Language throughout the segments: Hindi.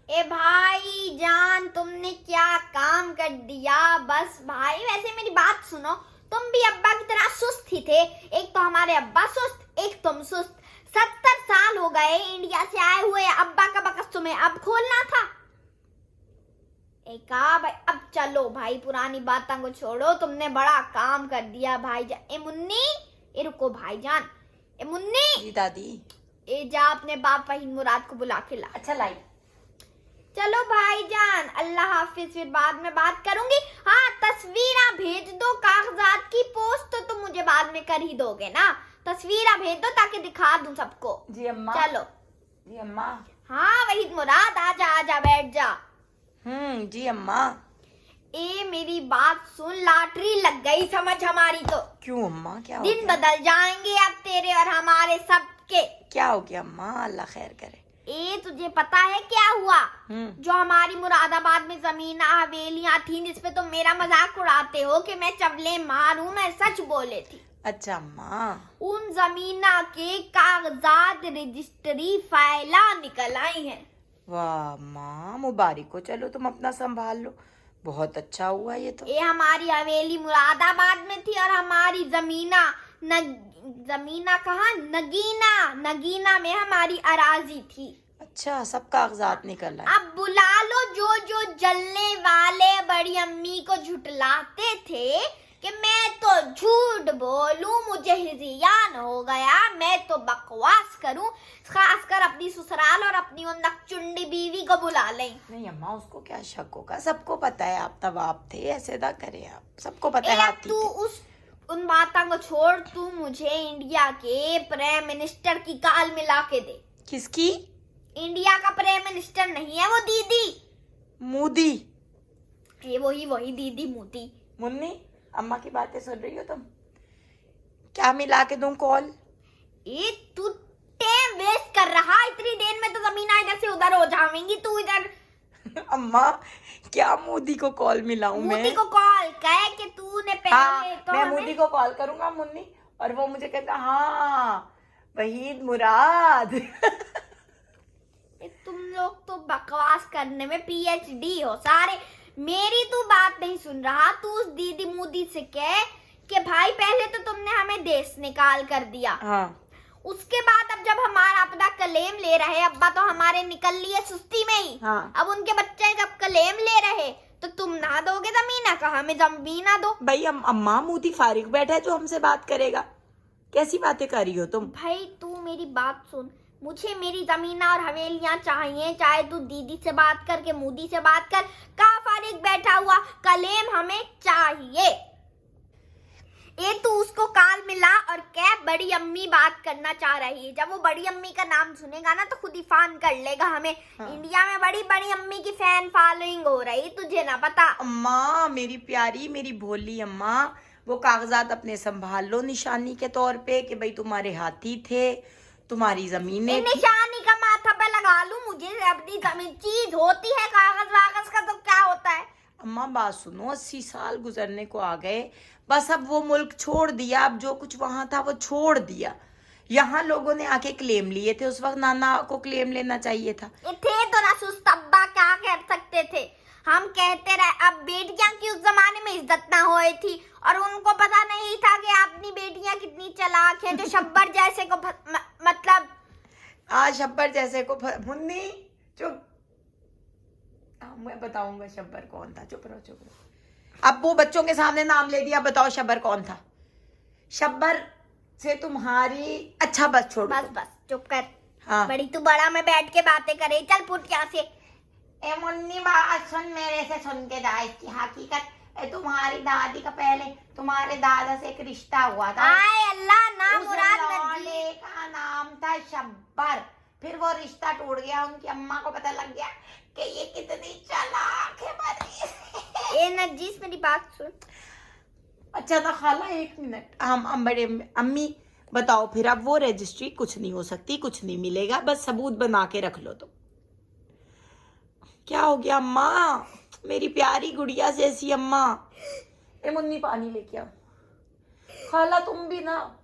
ए भाई जान, तुमने क्या काम कर दिया। बस भाई, वैसे मेरी बात सुनो, तुम भी अब्बा की तरह सुस्त ही थे। एक तो हमारे अब्बा सुस्त, एक तुम सुस्त। 70 साल हो गए इंडिया से आए हुए, अब्बा का बकस तुम्हें अब खोलना था। एक भाई, अब चलो भाई, पुरानी बातों को छोड़ो, तुमने बड़ा काम कर दिया भाईजान। ए मुन्नी, ए रुको भाईजान, ए मुन्नी। जी दादी। ए जा अपने बाप वहीद मुराद को बुला के ला। अच्छा लाई। चलो भाईजान, अल्लाह हाफिज, फिर बाद में बात करूंगी। हाँ, तस्वीरें भेज दो, कागजात की पोस्ट तो तुम मुझे बाद में कर ही दोगे ना। तस्वीरें भेज दो ताकि दिखा दूं सबको। जी अम्मा। चलो। जी अम्मा। हाँ वहीद मुराद, आजा आजा, बैठ जा। जी अम्मा। ए मेरी बात सुन, लॉटरी लग गई समझ हमारी तो। क्यों अम्मा, क्या हो दिन गया? बदल जाएंगे अब तेरे और हमारे सबके। क्या हो गया अम्मा, अल्लाह खैर करे। ए तुझे पता है क्या हुआ? जो हमारी मुरादाबाद में जमीन हवेलियां थी, जिसपे तुम मेरा मजाक उड़ाते हो कि मैं चवले मार हूँ, मैं सच बोले थी। अच्छा अम्मा। उन जमीना के कागजात, रजिस्ट्री फाइला निकल आई हैं। वाह अम्मा, मुबारक हो। चलो तुम अपना संभाल लो, बहुत अच्छा हुआ ये तो। ये हमारी हवेली मुरादाबाद में थी और हमारी जमीना कहाँ, नगीना में हमारी अराजी थी। अच्छा, सब कागजात निकल आए। अब बुला लो जो जलने वाले बड़ी अम्मी को झुटलाते थे कि मैं तो झूठ बोलूं, मुझे हिजियान हो गया, मैं तो बकवास करूं, खासकर अपनी ससुराल और अपनी उन नकचुंडी बीवी को बुला लें। नहीं अम्मा, उसको क्या शक होगा, सबको पता है आप तवाब थे, ऐसे ना करे आप, सबको पता है हाथी तू उन बातों को छोड़, तू मुझे इंडिया के प्राइम मिनिस्टर की काल मिला के दे। किसकी? इंडिया का प्राइम मिनिस्टर नहीं है वो, दीदी मोदी। ये वही दीदी मोदी। मुन्नी, अम्मा की बातें सुन रही हो तुम? क्या मिला के दूं कॉल? ये तू टाइम वेस्ट कर रहा, इतनी देर में तो जमीन इधर से उधर हो जाएंगी, तू इधर। अम्मा, क्या मोदी को कॉल मिलाऊं मैं? मोदी को कॉल कहे कि तूने पहले हाँ, तो मैं मोदी को कॉल करूंगा मुन्नी, और वो मुझे कहता हाँ वहीद मुराद। तुम लोग तो बकवास करने में पीएचडी हो सारे। मेरी तू बात नहीं सुन रहा, तू उस दीदी मोदी से कह कि भाई पहले तो तुमने हमें देश निकाल कर दिया। हाँ। उसके बाद अब जब हमारा अपना क्लेम ले रहे, अब्बा तो हमारे निकल लिए सुस्ती में ही। हाँ। अब उनके बच्चे जब क्लेम ले रहे तो तुम ना दोगे जमीन, कहा हमें जमीन ना दो। भाई अम्मा, मोदी फारिग बैठा है जो हमसे बात करेगा, कैसी बातें कर रही हो तुम? भाई तू मेरी बात सुन, मुझे मेरी जमीन और हवेलियां चाहिए, चाहे तू दीदी से बात कर के मोदी से बात कर, कहा फारिग बैठा हुआ, क्लेम हमें चाहिए। ये तू उसको काल मिला और क्या बड़ी अम्मी बात करना चाह रही है। जब वो बड़ी अम्मी का नाम सुनेगा ना तो खुद ही फान कर लेगा हमें। हाँ। इंडिया में बड़ी बड़ी अम्मी की फैन फॉलोइंग हो रही, तुझे ना पता। अम्मा मेरी प्यारी, मेरी भोली अम्मा, वो कागजात अपने संभाल लो निशानी के तौर पे कि भाई तुम्हारे हाथी थे, तुम्हारी जमीनें। निशानी का माथा पे लगा लूं, मुझे अपनी जमीन चीज होती है, कागज वागज का तो क्या होता है। अम्मा बात सुनो, 80 साल गुजरने को आ गए, बस अब वो मुल्क छोड़ दिया, अब जो कुछ वहां था वो छोड़ दिया। यहाँ लोगों ने आके क्लेम लिए थे, उस वक्त नाना को क्लेम लेना चाहिए था। थे तो ना सुस्त अब्बा, क्या कर सकते थे। हम कहते रहे, अब बेटियां की उस जमाने में इज्जत ना हुई थी और उनको पता नहीं था कि अपनी बेटियां कितनी चालाक हैं, जो शब्बर जैसे को मतलब शब्बर जैसे को मुन्नी चुप, मैं बताऊंगा शब्बर कौन था। चुप रहो, चुप रहो। अब वो बच्चों के सामने नाम ले दिया, बताओ शब्बर कौन था? शब्बर से तुम्हारी, अच्छा बस छोड़, बस चुप कर। हाँ। बड़ी तू बड़ा में बैठ के बातें करे, चल फुट यहाँ से। ए मुन्नी बात सुन, मेरे से सुन के दा इसकी हकीकत। तुम्हारी दादी का पहले तुम्हारे दादा से एक रिश्ता हुआ था। आए अल्लाह, नाम उस मुराद लौंडे का नाम था शब्बर। फिर वो रिश्ता टूट गया, उनकी अम्मा को पता लग गया कि ये कितनी चालाक है बड़ी। ए नजीस मेरी बात सुन। अच्छा था खाला, एक मिनट, हम बड़े अम्मी बताओ फिर। अब वो रजिस्ट्री कुछ नहीं हो सकती, कुछ नहीं मिलेगा, बस सबूत बना के रख लो। तो क्या हो गया अम्मा, मेरी प्यारी गुड़िया जैसी अम्मा? ए मुन्नी पानी लेके आओ। खाला तुम भी ना,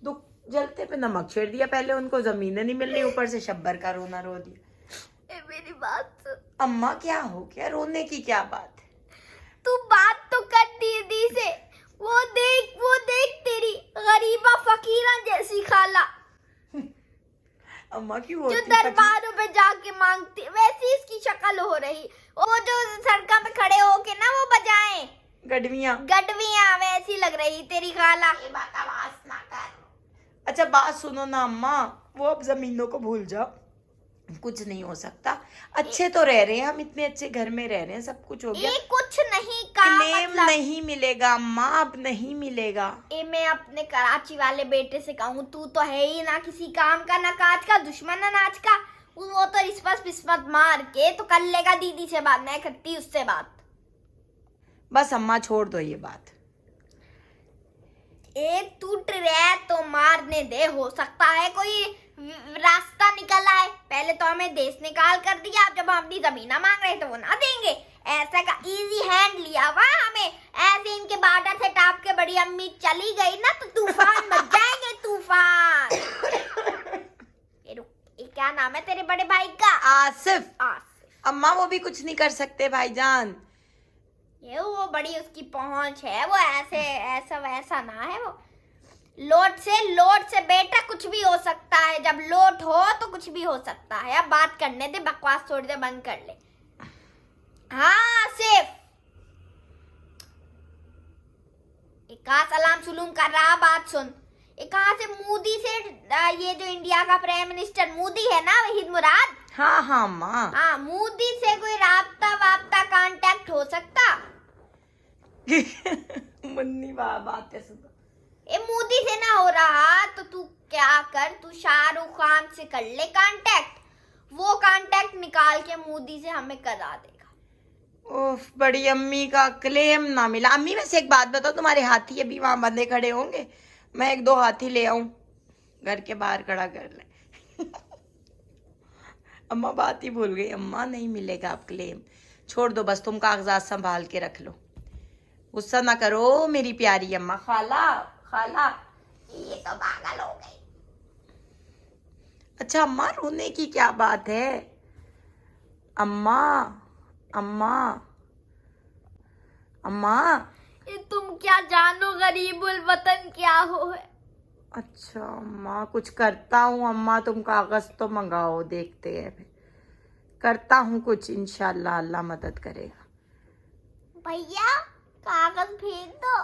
दुख जलते पे नमक छेड़ दिया, पहले उनको जमीनें नहीं मिल रही, ऊपर से शब्बर का रोना रो दिया। मेरी बात सुन। अम्मा क्या हो गया, रोने की क्या बात है? तू बात तो कर दीदी से। वो देख तेरी गरीबा फकीरा जैसी खाला अम्मा क्यों जो होती दरबारों पे जाके मांगती, वैसी इसकी शक्ल हो रही। वो जो सड़कों पे खड़े होके ना वो बजाएं गडवियां गडवियां, वैसी लग रही तेरी खाला। बकवास ना कर। अच्छा बात सुनो ना अम्मा, वो अब जमीनों को भूल जाओ, कुछ नहीं हो सकता। अच्छे तो रह रहे हैं हम, इतने अच्छे घर में रह रहे हैं, सब कुछ हो गया। ये कुछ नहीं का क्लेम मतलब। नहीं मिलेगा अम्मा, अब नहीं मिलेगा। ये मैं अपने कराची वाले बेटे से कहूँ, तू तो है ही ना किसी काम का, ना काज का, दुश्मन ना नाच का। वो तो रिश्वत पिस्मत मार के तो कर लेगा दीदी से बात, मैं करती उससे बात। बस अम्मा छोड़ दो ये बात। एक टूट रहा तो मारने दे, हो सकता है कोई रास्ता निकल आए। पहले तो हमें देश निकाल कर दिया, अब जब हम अपनी जमीना मांग रहे तो वो ना देंगे। ऐसा का इजी हैंड लिया हुआ हमें, ऐसे इनके बार्डर से टाप के बड़ी अम्मी चली गई ना तो तूफान मच जाएंगे, तूफान। ये क्या नाम है तेरे बड़े भाई का? आसिफ। आसिफ। अम्मा वो भी कुछ नहीं कर सकते भाईजान। ये वो बड़ी उसकी पहुंच है, वो ऐसे ऐसा वैसा ना है। वो लोट से बेटा कुछ भी हो सकता है, जब लोट हो तो कुछ भी हो सकता है। अब बात करने दे, बकवास थोड़ी देर बंद कर ले। हाँ सिर्फ कहा सलाम सुलूम कर रहा, बात सुन। कहा से मोदी से, ये जो इंडिया का प्राइम मिनिस्टर मोदी है ना, वहीद मुराद। हाँ हाँ अम्मा। हाँ, मोदी से कोई राब्ता वाब्ता कांटेक्ट हो सकता? मुन्नी बात है सुनो। ए मोदी से ना हो रहा तो तू क्या कर, तू शाहरुख खान से कर ले कांटेक्ट। वो कांटेक्ट निकाल के मोदी से हमें करा देगा। उफ, बड़ी अम्मी का क्लेम ना मिला। अम्मी वैसे एक बात बताओ, तुम्हारे हाथी अभी वहां बंधे खड़े होंगे? मैं एक दो हाथी ले आऊं, घर के बाहर खड़ा कर ले। अम्मा बात ही भूल गई। अम्मा नहीं मिलेगा अब क्लेम, छोड़ दो बस, तुम कागजात संभाल के रख लो, गुस्सा ना करो मेरी प्यारी अम्मा। खाला खाला, ये तो पागल हो गई। अच्छा अम्मा रोने की क्या बात है? अम्मा अम्मा अम्मा। ये तुम क्या जानो गरीबुल वतन क्या हो है। अच्छा अम्मा कुछ करता हूँ अम्मा, तुम कागज तो मंगाओ, देखते हैं फिर करता हूँ कुछ, इंशाल्लाह अल्लाह मदद करेगा। भैया कागज भेज दो।